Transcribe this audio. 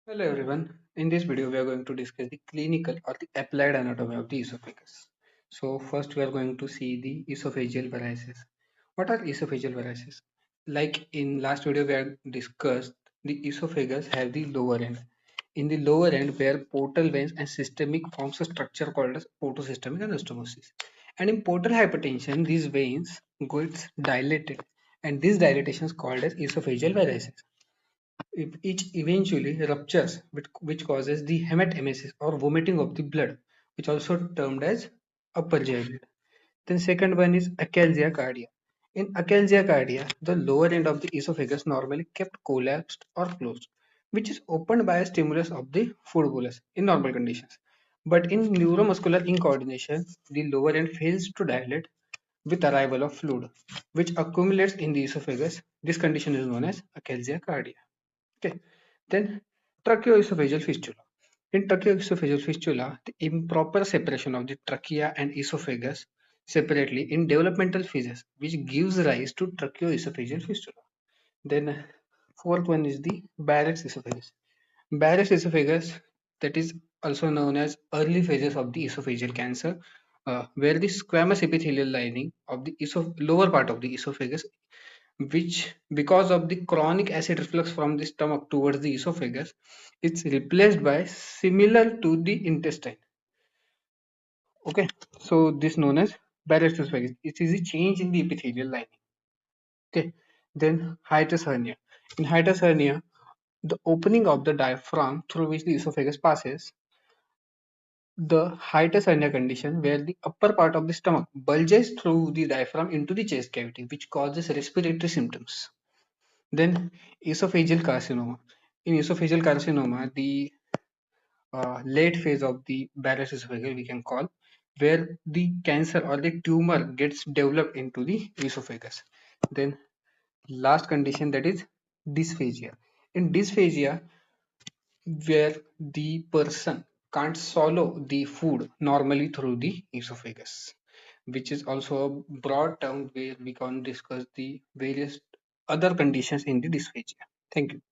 Hello everyone. In this video, we are going to discuss the clinical or the applied anatomy of the esophagus. So first, we are going to see the esophageal varices. What are esophageal varices? Like in last video, we have discussed the esophagus have the lower end. In the lower end, where portal veins and systemic forms a structure called as portosystemic anastomosis. And in portal hypertension, these veins gets dilated, and this dilatation is called as esophageal varices. Each eventually ruptures, which causes the hematemesis or vomiting of the blood, which also termed as upper GI bleed. Then second one is acalsia cardia. In acalsia cardia, the lower end of the esophagus normally kept collapsed or closed, which is opened by a stimulus of the food bolus in normal conditions. But in neuromuscular incoordination, the lower end fails to dilate with arrival of fluid, which accumulates in the esophagus. This condition is known as acalsia cardia. Okay. Then tracheoesophageal fistula. In tracheoesophageal fistula, the improper separation of the trachea and esophagus separately in developmental phases, which gives rise to tracheoesophageal fistula. Then fourth one is the Barrett's esophagus. Barrett's esophagus, that is also known as early phases of the esophageal cancer, where the squamous epithelial lining of the lower part of the esophagus, which because of the chronic acid reflux from the stomach towards the esophagus, it's replaced by similar to the intestine. Okay, so this known as Barrett's esophagus. It is a change in the epithelial lining. Okay, then hiatus hernia. In hiatus hernia, the opening of the diaphragm through which the esophagus passes, the hiatus hernia condition where the upper part of the stomach bulges through the diaphragm into the chest cavity, which causes respiratory symptoms. Then esophageal carcinoma. In esophageal carcinoma, the late phase of the Barrett's esophagus we can call, where the cancer or the tumor gets developed into the esophagus. Then last condition, that is dysphagia. In dysphagia, where the person can't swallow the food normally through the esophagus, which is also a broad term where we can discuss the various other conditions in the dysphagia. Thank you.